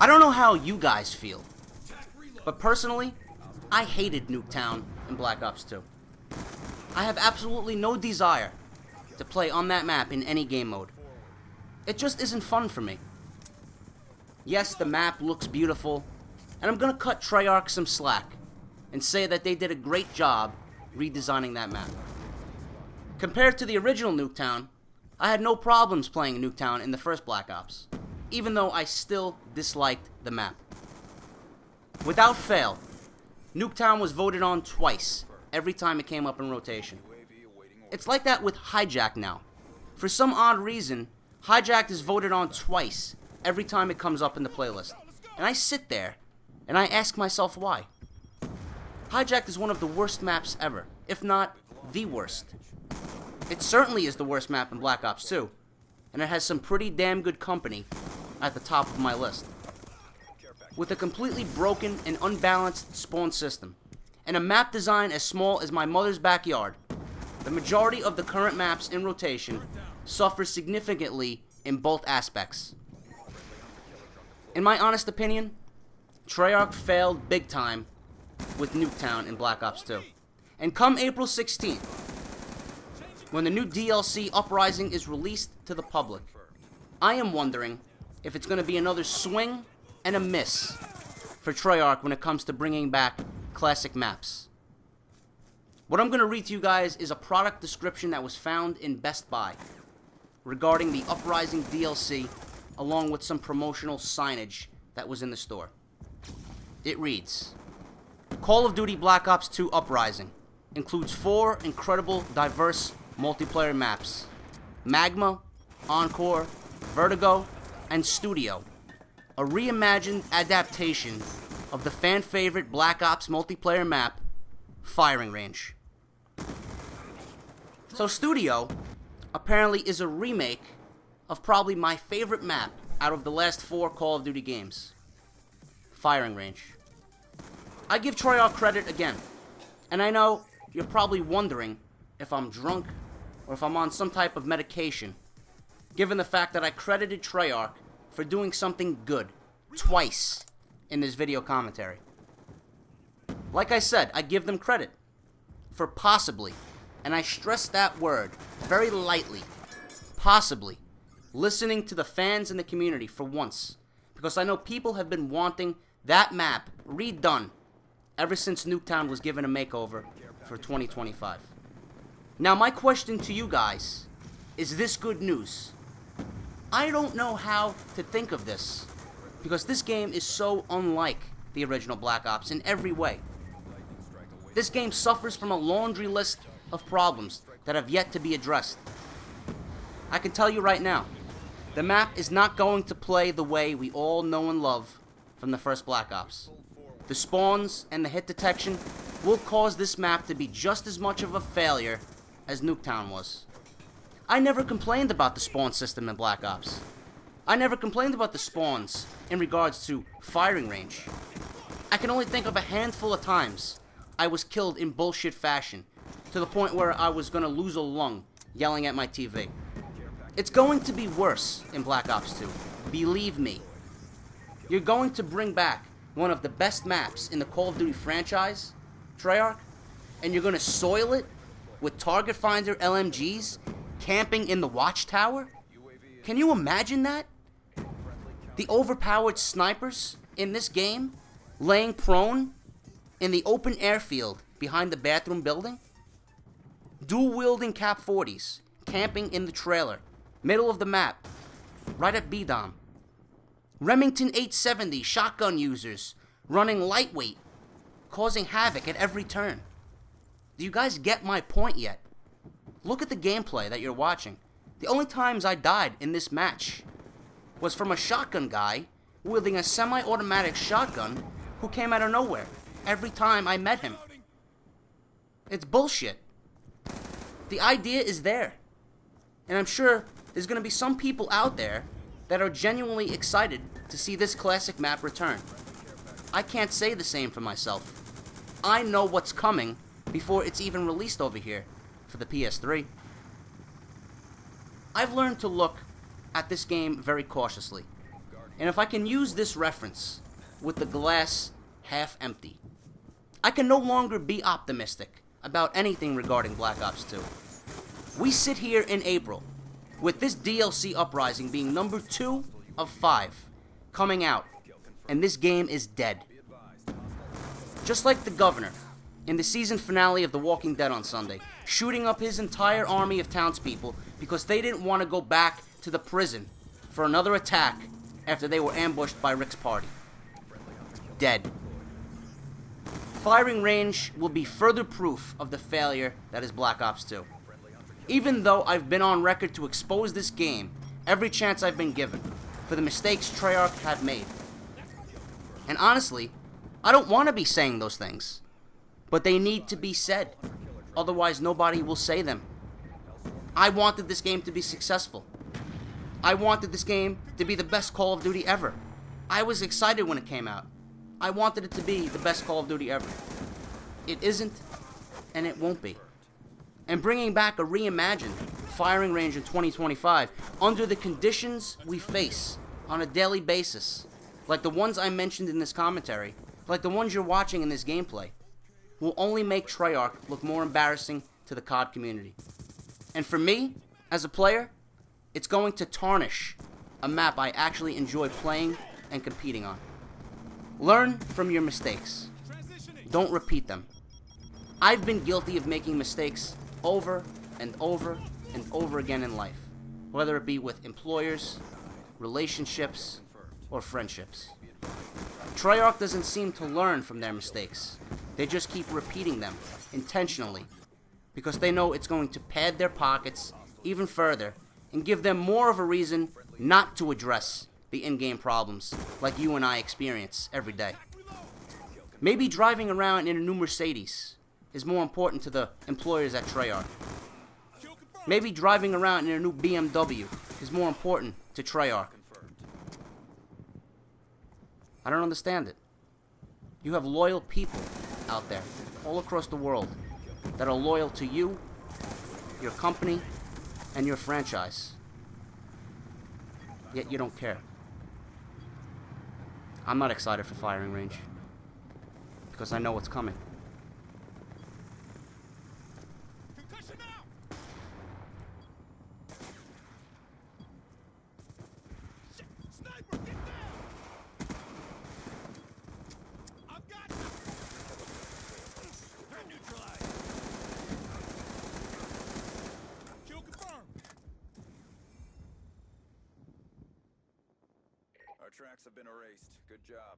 I don't know how you guys feel, but personally, I hated Nuketown in Black Ops 2. I have absolutely no desire to play on that map in any game mode. It just isn't fun for me. Yes, the map looks beautiful, and I'm gonna cut Treyarch some slack and say that they did a great job redesigning that map. Compared to the original Nuketown, I had no problems playing Nuketown in the first Black Ops, even though I still disliked the map. Without fail, Nuketown was voted on twice every time it came up in rotation. It's like that with Hijack now. For some odd reason, Hijack is voted on twice every time it comes up in the playlist. And I sit there and I ask myself why. Hijack is one of the worst maps ever, if not the worst. It certainly is the worst map in Black Ops 2, and it has some pretty damn good company at the top of my list. With a completely broken and unbalanced spawn system, and a map design as small as my mother's backyard, the majority of the current maps in rotation suffer significantly in both aspects. In my honest opinion, Treyarch failed big time with Nuketown in Black Ops 2. And come April 16th, when the new DLC Uprising is released to the public, I am wondering if it's going to be another swing and a miss for Treyarch when it comes to bringing back classic maps. What I'm going to read to you guys is a product description that was found in Best Buy regarding the Uprising DLC, along with some promotional signage that was in the store. It reads, Call of Duty Black Ops 2 Uprising includes 4 incredible, diverse multiplayer maps: Magma, Encore, Vertigo, and Studio. A reimagined adaptation of the fan-favorite Black Ops multiplayer map, Firing Range. So Studio apparently is a remake of probably my favorite map out of the last 4 Call of Duty games, Firing Range. I give Treyarch credit again, and I know you're probably wondering if I'm drunk or if I'm on some type of medication, given the fact that I credited Treyarch for doing something good twice in this video commentary. Like I said, I give them credit for possibly, and I stress that word very lightly, possibly, listening to the fans in the community for once, because I know people have been wanting that map redone ever since Nuketown was given a makeover for 2025. Now my question to you guys, is this good news? I don't know how to think of this, because this game is so unlike the original Black Ops in every way. This game suffers from a laundry list of problems that have yet to be addressed. I can tell you right now, the map is not going to play the way we all know and love from the first Black Ops. The spawns and the hit detection will cause this map to be just as much of a failure as Nuketown was. I never complained about the spawn system in Black Ops. I never complained about the spawns in regards to Firing Range. I can only think of a handful of times I was killed in bullshit fashion, to the point where I was going to lose a lung yelling at my TV. It's going to be worse in Black Ops 2. Believe me. You're going to bring back one of the best maps in the Call of Duty franchise, Treyarch, and you're going to soil it with target finder LMGs camping in the watchtower? Can you imagine that? The overpowered snipers in this game laying prone in the open airfield behind the bathroom building? Dual-wielding Cap 40s camping in the trailer, middle of the map, right at B-Dom. Remington 870 shotgun users running lightweight, causing havoc at every turn. Do you guys get my point yet? Look at the gameplay that you're watching. The only times I died in this match was from a shotgun guy wielding a semi-automatic shotgun who came out of nowhere every time I met him. It's bullshit. The idea is there. And I'm sure there's going to be some people out there that are genuinely excited to see this classic map return. I can't say the same for myself. I know what's coming before it's even released over here for the PS3. I've learned to look at this game very cautiously, And if I can use this reference with the glass half empty, I can no longer be optimistic about anything regarding Black Ops 2. We sit here in April with this DLC Uprising being number 2 of 5 coming out, and this game is dead. Just like the governor in the season finale of The Walking Dead on Sunday, shooting up his entire army of townspeople because they didn't want to go back to the prison for another attack after they were ambushed by Rick's party. Dead. Firing range will be further proof of the failure that is Black Ops 2. Even though I've been on record to expose this game every chance I've been given for the mistakes Treyarch have made. And honestly, I don't want to be saying those things, but they need to be said, otherwise nobody will say them. I wanted this game to be successful. I wanted this game to be the best Call of Duty ever. I was excited when it came out. I wanted it to be the best Call of Duty ever. It isn't, and it won't be. And bringing back a reimagined firing range in 2025 under the conditions we face on a daily basis, like the ones I mentioned in this commentary, like the ones you're watching in this gameplay, will only make Treyarch look more embarrassing to the COD community. And for me, as a player, it's going to tarnish a map I actually enjoy playing and competing on. Learn from your mistakes. Don't repeat them. I've been guilty of making mistakes over and over and over again in life, whether it be with employers, relationships, or friendships. Treyarch doesn't seem to learn from their mistakes. They just keep repeating them intentionally because they know it's going to pad their pockets even further and give them more of a reason not to address the in-game problems like you and I experience every day. Maybe driving around in a new Mercedes is more important to the employers at Treyarch. Maybe driving around in a new BMW is more important to Treyarch. I don't understand it. You have loyal people out there, all across the world, that are loyal to you, your company, and your franchise. Yet you don't care. I'm not excited for firing range, because I know what's coming. Our tracks have been erased. Good job.